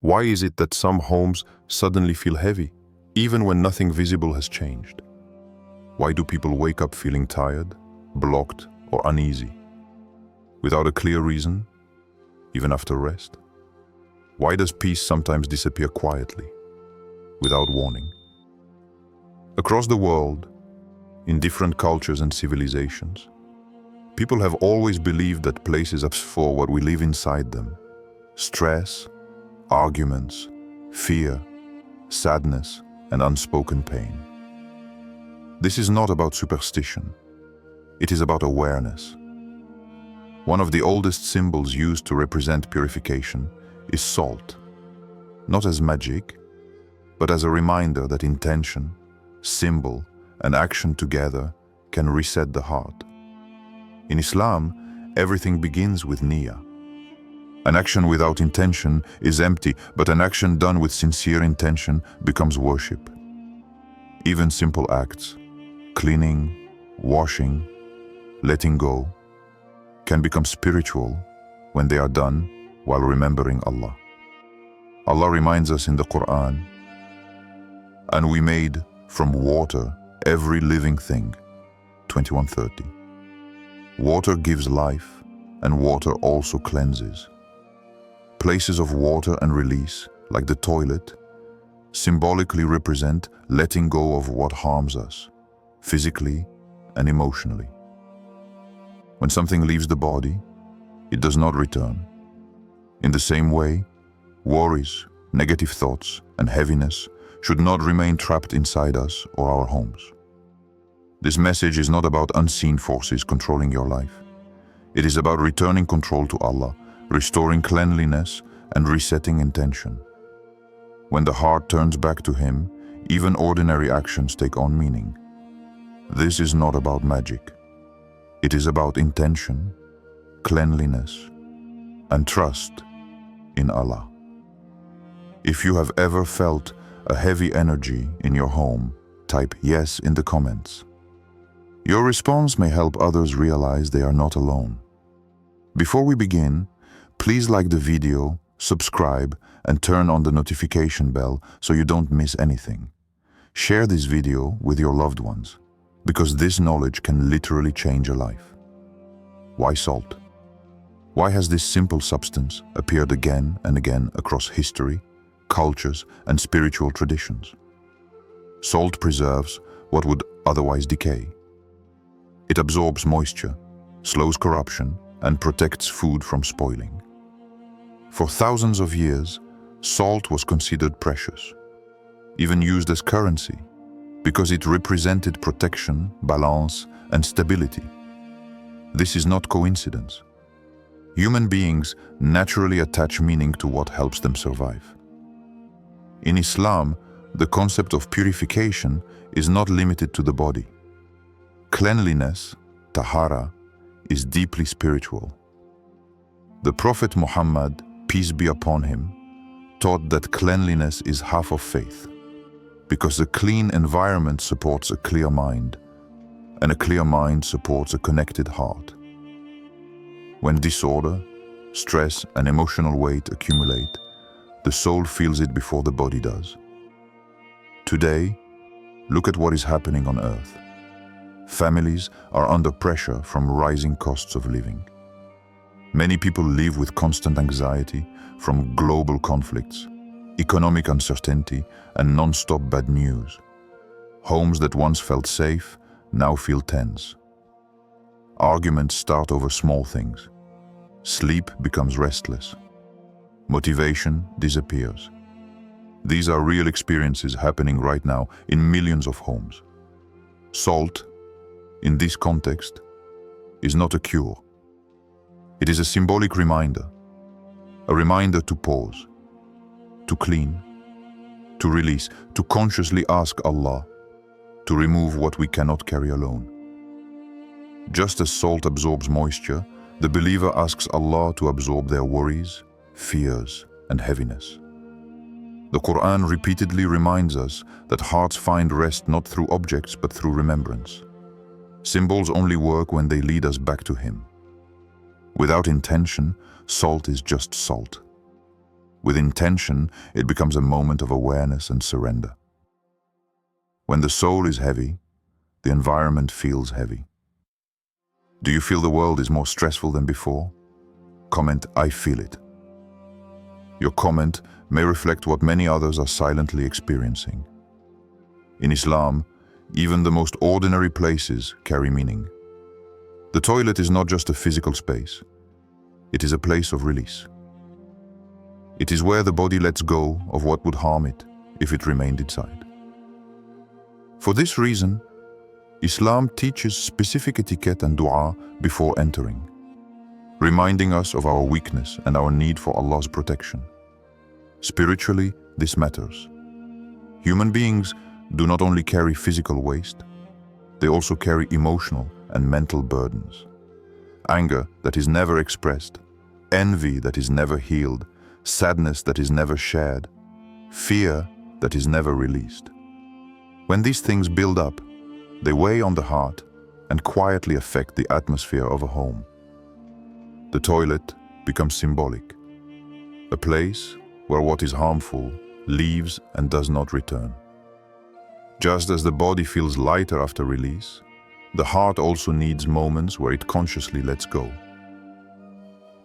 Why is it that some homes suddenly feel heavy, even when nothing visible has changed? Why do people wake up feeling tired, blocked, or uneasy? Without a clear reason, even after rest? Why does peace sometimes disappear quietly, without warning? Across the world, in different cultures and civilizations, people have always believed that places are for what we live inside them. Stress, arguments, fear, sadness, and unspoken pain. This is not about superstition. It is about awareness. One of the oldest symbols used to represent purification is salt, not as magic, but as a reminder that intention, symbol, and action together can reset the heart. In Islam, everything begins with niyyah. An action without intention is empty, but an action done with sincere intention becomes worship. Even simple acts, cleaning, washing, letting go, can become spiritual when they are done while remembering Allah. Allah reminds us in the Quran, "And we made from water every living thing," 21:30. Water gives life, and water also cleanses. Places of water and release, like the toilet, symbolically represent letting go of what harms us, physically and emotionally. When something leaves the body, it does not return. In the same way, worries, negative thoughts, and heaviness should not remain trapped inside us or our homes. This message is not about unseen forces controlling your life. It is about returning control to Allah, restoring cleanliness, and resetting intention. When the heart turns back to Him, even ordinary actions take on meaning. This is not about magic. It is about intention, cleanliness, and trust in Allah. If you have ever felt a heavy energy in your home, type yes in the comments. Your response may help others realize they are not alone. Before we begin, please like the video, subscribe, and turn on the notification bell so you don't miss anything. Share this video with your loved ones, because this knowledge can literally change a life. Why salt? Why has this simple substance appeared again and again across history, cultures, and spiritual traditions? Salt preserves what would otherwise decay. It absorbs moisture, slows corruption, and protects food from spoiling. For thousands of years, salt was considered precious, even used as currency, because it represented protection, balance, and stability. This is not coincidence. Human beings naturally attach meaning to what helps them survive. In Islam, the concept of purification is not limited to the body. Cleanliness, tahara, is deeply spiritual. The Prophet Muhammad, peace be upon him, taught that cleanliness is half of faith, because a clean environment supports a clear mind, and a clear mind supports a connected heart. When disorder, stress, and emotional weight accumulate, the soul feels it before the body does. Today, look at what is happening on earth. Families are under pressure from rising costs of living. Many people live with constant anxiety from global conflicts, economic uncertainty, and non-stop bad news. Homes that once felt safe now feel tense. Arguments start over small things. Sleep becomes restless. Motivation disappears. These are real experiences happening right now in millions of homes. Salt, in this context, is not a cure. It is a symbolic reminder. A reminder to pause, to clean, to release, to consciously ask Allah to remove what we cannot carry alone. Just as salt absorbs moisture, the believer asks Allah to absorb their worries, fears, and heaviness. The Quran repeatedly reminds us that hearts find rest not through objects but through remembrance. Symbols only work when they lead us back to Him. Without intention, salt is just salt. With intention, it becomes a moment of awareness and surrender. When the soul is heavy, the environment feels heavy. Do you feel the world is more stressful than before? Comment, I feel it. Your comment may reflect what many others are silently experiencing. In Islam, even the most ordinary places carry meaning. The toilet is not just a physical space. It is a place of release. It is where the body lets go of what would harm it if it remained inside. For this reason, Islam teaches specific etiquette and dua before entering, reminding us of our weakness and our need for Allah's protection. Spiritually, this matters. Human beings do not only carry physical waste, they also carry emotional and mental burdens. Anger that is never expressed, envy that is never healed, sadness that is never shared, fear that is never released. When these things build up, they weigh on the heart and quietly affect the atmosphere of a home. The toilet becomes symbolic, a place where what is harmful leaves and does not return. Just as the body feels lighter after release, the heart also needs moments where it consciously lets go.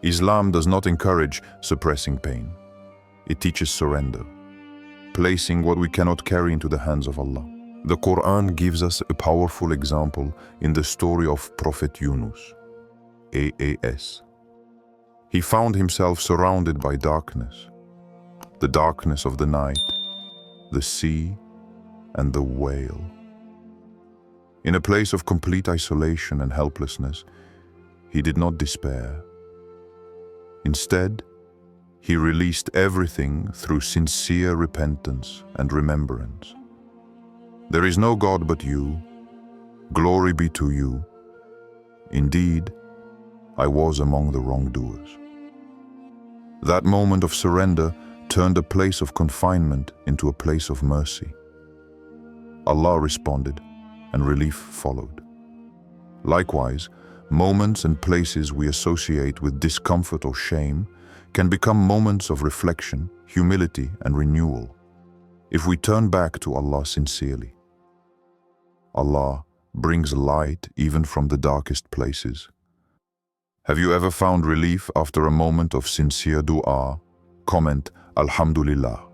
Islam does not encourage suppressing pain. It teaches surrender, placing what we cannot carry into the hands of Allah. The Quran gives us a powerful example in the story of Prophet Yunus, AAS. He found himself surrounded by darkness, the darkness of the night, the sea, and the whale. In a place of complete isolation and helplessness, he did not despair. Instead, he released everything through sincere repentance and remembrance. There is no God but you. Glory be to you. Indeed, I was among the wrongdoers. That moment of surrender turned a place of confinement into a place of mercy. Allah responded, and relief followed. Likewise, moments and places we associate with discomfort or shame can become moments of reflection, humility, and renewal, if we turn back to Allah sincerely. Allah brings light even from the darkest places. Have you ever found relief after a moment of sincere dua? Comment, Alhamdulillah.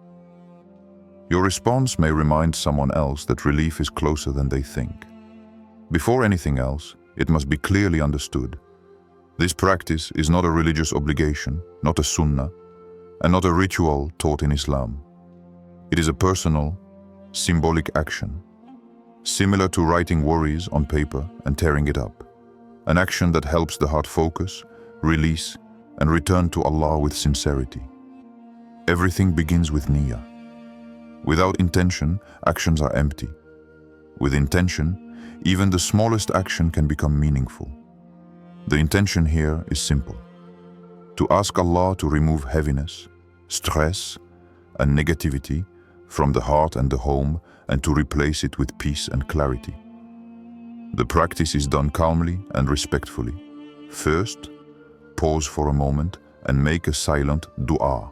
Your response may remind someone else that relief is closer than they think. Before anything else, it must be clearly understood. This practice is not a religious obligation, not a Sunnah, and not a ritual taught in Islam. It is a personal, symbolic action, similar to writing worries on paper and tearing it up, an action that helps the heart focus, release, and return to Allah with sincerity. Everything begins with niyyah. Without intention, actions are empty. With intention, even the smallest action can become meaningful. The intention here is simple: to ask Allah to remove heaviness, stress, and negativity from the heart and the home, and to replace it with peace and clarity. The practice is done calmly and respectfully. First, pause for a moment and make a silent dua.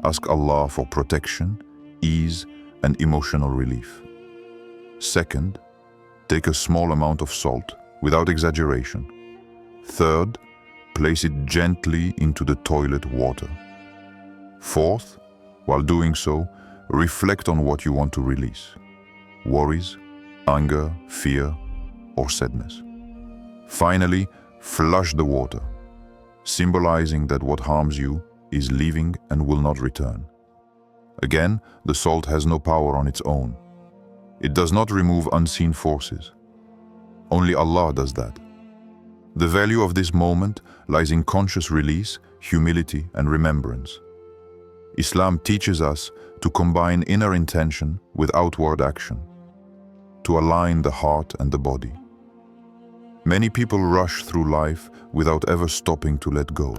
Ask Allah for protection, ease, and emotional relief. Second, take a small amount of salt without exaggeration. Third, place it gently into the toilet water. Fourth, while doing so, reflect on what you want to release: worries, anger, fear, or sadness. Finally, flush the water, symbolizing that what harms you is leaving and will not return. Again, the salt has no power on its own. It does not remove unseen forces. Only Allah does that. The value of this moment lies in conscious release, humility, and remembrance. Islam teaches us to combine inner intention with outward action, to align the heart and the body. Many people rush through life without ever stopping to let go.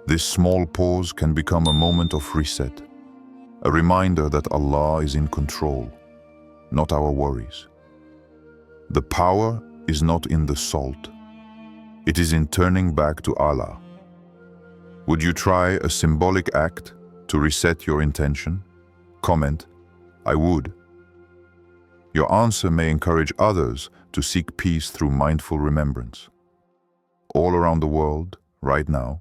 This small pause can become a moment of reset, a reminder that Allah is in control, not our worries. The power is not in the salt. It is in turning back to Allah. Would you try a symbolic act to reset your intention? Comment, I would. Your answer may encourage others to seek peace through mindful remembrance. All around the world, right now,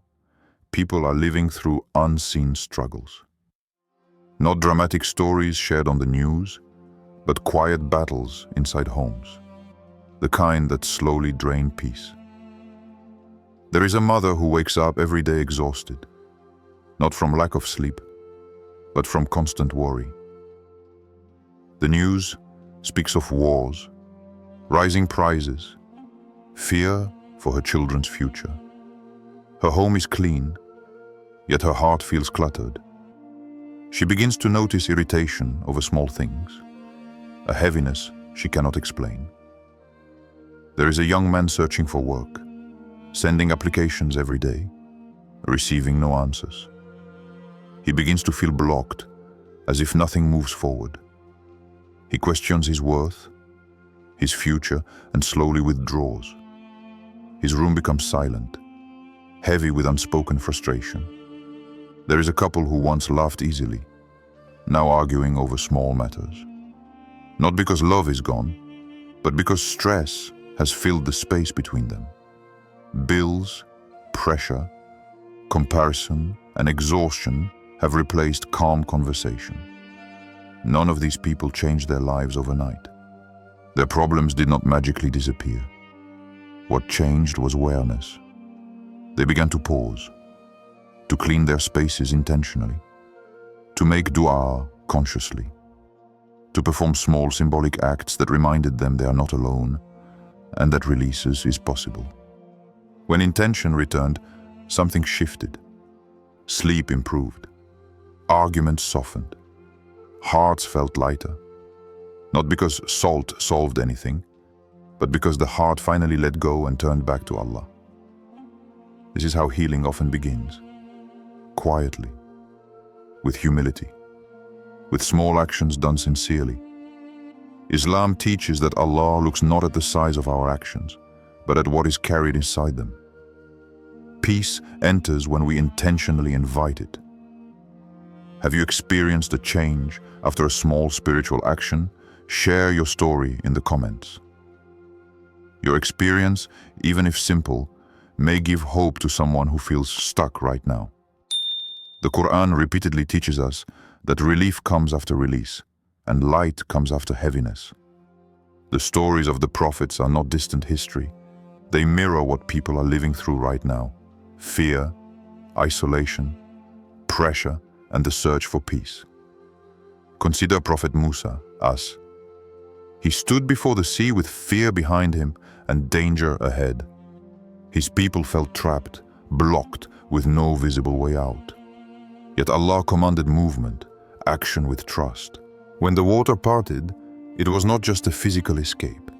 people are living through unseen struggles. Not dramatic stories shared on the news, but quiet battles inside homes, the kind that slowly drain peace. There is a mother who wakes up every day exhausted, not from lack of sleep, but from constant worry. The news speaks of wars, rising prices, fear for her children's future. Her home is clean, yet her heart feels cluttered. She begins to notice irritation over small things, a heaviness she cannot explain. There is a young man searching for work, sending applications every day, receiving no answers. He begins to feel blocked, as if nothing moves forward. He questions his worth, his future, and slowly withdraws. His room becomes silent, heavy with unspoken frustration. There is a couple who once laughed easily, now arguing over small matters. Not because love is gone, but because stress has filled the space between them. Bills, pressure, comparison, and exhaustion have replaced calm conversation. None of these people changed their lives overnight. Their problems did not magically disappear. What changed was awareness. They began to pause, to clean their spaces intentionally, to make dua consciously, to perform small symbolic acts that reminded them they are not alone and that releases is possible. When intention returned, something shifted. Sleep improved. Arguments softened. Hearts felt lighter. Not because salt solved anything, but because the heart finally let go and turned back to Allah. This is how healing often begins. Quietly, with humility, with small actions done sincerely. Islam teaches that Allah looks not at the size of our actions, but at what is carried inside them. Peace enters when we intentionally invite it. Have you experienced a change after a small spiritual action? Share your story in the comments. Your experience, even if simple, may give hope to someone who feels stuck right now. The Quran repeatedly teaches us that relief comes after release, and light comes after heaviness. The stories of the prophets are not distant history. They mirror what people are living through right now: fear, isolation, pressure, and the search for peace. Consider Prophet Musa, us. He stood before the sea with fear behind him and danger ahead. His people felt trapped, blocked, with no visible way out. Yet Allah commanded movement, action with trust. When the water parted, it was not just a physical escape.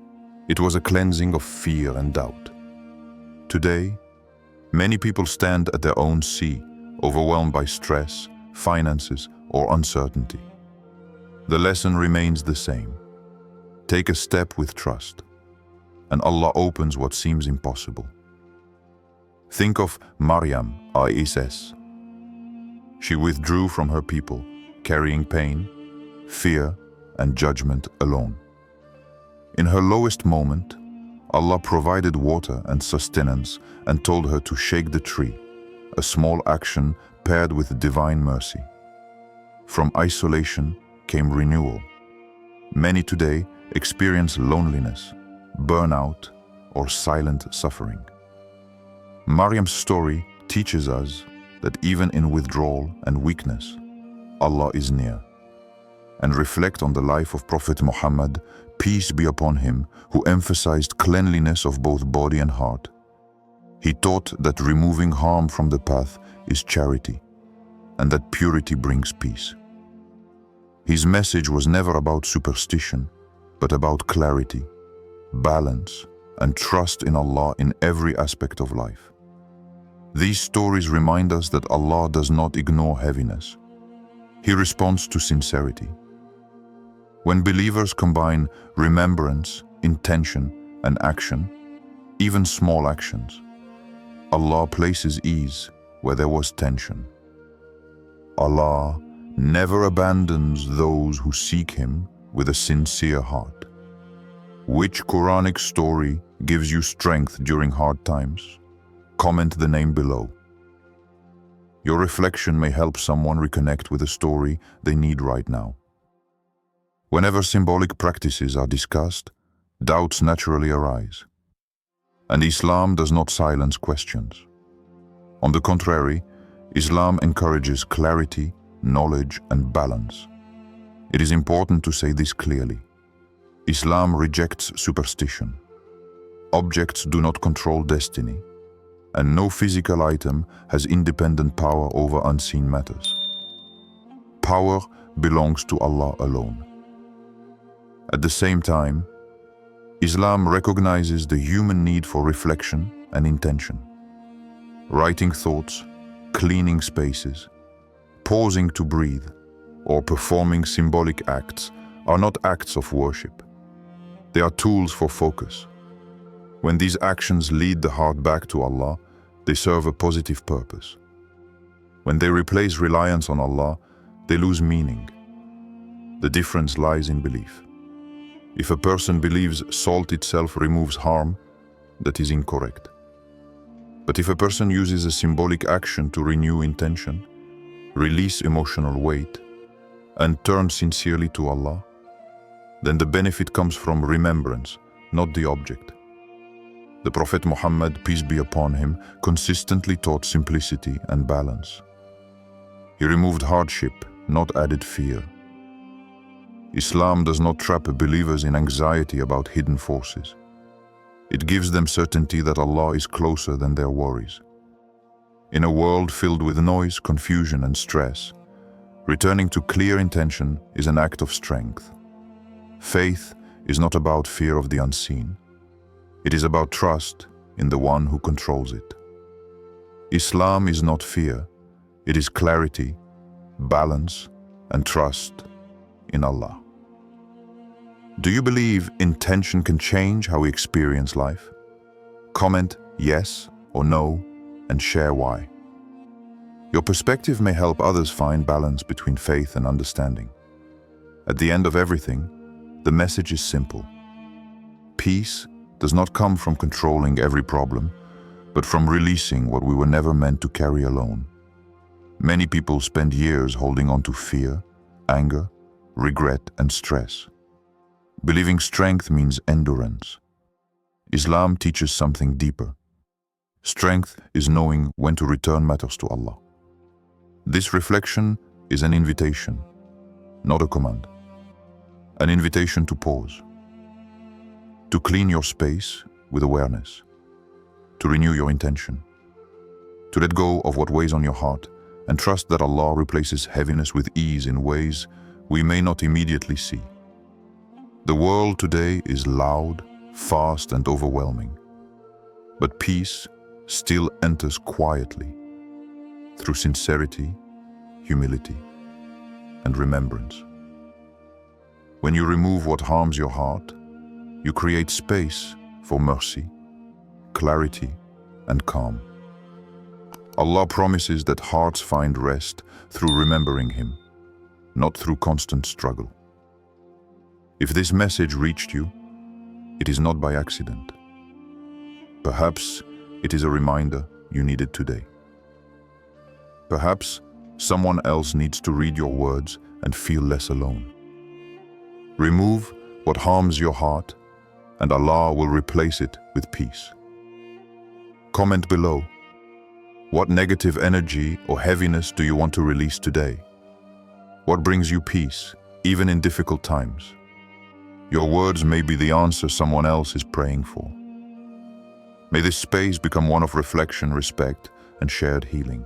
It was a cleansing of fear and doubt. Today, many people stand at their own sea, overwhelmed by stress, finances, or uncertainty. The lesson remains the same. Take a step with trust, and Allah opens what seems impossible. Think of Maryam, a.s. She withdrew from her people, carrying pain, fear, and judgment alone. In her lowest moment, Allah provided water and sustenance and told her to shake the tree, a small action paired with divine mercy. From isolation came renewal. Many today experience loneliness, burnout, or silent suffering. Maryam's story teaches us that even in withdrawal and weakness, Allah is near. And reflect on the life of Prophet Muhammad, peace be upon him, who emphasized cleanliness of both body and heart. He taught that removing harm from the path is charity, and that purity brings peace. His message was never about superstition, but about clarity, balance, and trust in Allah in every aspect of life. These stories remind us that Allah does not ignore heaviness. He responds to sincerity. When believers combine remembrance, intention, and action, even small actions, Allah places ease, where there was tension. Allah never abandons those who seek Him with a sincere heart. Which Quranic story gives you strength during hard times? Comment the name below. Your reflection may help someone reconnect with a story they need right now. Whenever symbolic practices are discussed, doubts naturally arise. And Islam does not silence questions. On the contrary, Islam encourages clarity, knowledge, and balance. It is important to say this clearly. Islam rejects superstition. Objects do not control destiny, and no physical item has independent power over unseen matters. Power belongs to Allah alone. At the same time, Islam recognizes the human need for reflection and intention. Writing thoughts, cleaning spaces, pausing to breathe, or performing symbolic acts are not acts of worship. They are tools for focus. When these actions lead the heart back to Allah, they serve a positive purpose. When they replace reliance on Allah, they lose meaning. The difference lies in belief. If a person believes salt itself removes harm, that is incorrect. But if a person uses a symbolic action to renew intention, release emotional weight, and turn sincerely to Allah, then the benefit comes from remembrance, not the object. The Prophet Muhammad, peace be upon him, consistently taught simplicity and balance. He removed hardship, not added fear. Islam does not trap believers in anxiety about hidden forces. It gives them certainty that Allah is closer than their worries. In a world filled with noise, confusion, and stress, returning to clear intention is an act of strength. Faith is not about fear of the unseen. It is about trust in the one who controls it. Islam is not fear. It is clarity, balance, and trust in Allah. Do you believe intention can change how we experience life? Comment yes or no and share why. Your perspective may help others find balance between faith and understanding. At the end of everything, the message is simple. Peace does not come from controlling every problem, but from releasing what we were never meant to carry alone. Many people spend years holding on to fear, anger, regret, and stress. Believing strength means endurance. Islam teaches something deeper. Strength is knowing when to return matters to Allah. This reflection is an invitation, not a command. An invitation to pause, to clean your space with awareness, to renew your intention, to let go of what weighs on your heart and trust that Allah replaces heaviness with ease in ways we may not immediately see. The world today is loud, fast, and overwhelming, but peace still enters quietly through sincerity, humility, and remembrance. When you remove what harms your heart, you create space for mercy, clarity, and calm. Allah promises that hearts find rest through remembering Him, not through constant struggle. If this message reached you, it is not by accident. Perhaps it is a reminder you needed today. Perhaps someone else needs to read your words and feel less alone. Remove what harms your heart, and Allah will replace it with peace. Comment below. What negative energy or heaviness do you want to release today? What brings you peace, even in difficult times? Your words may be the answer someone else is praying for. May this space become one of reflection, respect, and shared healing.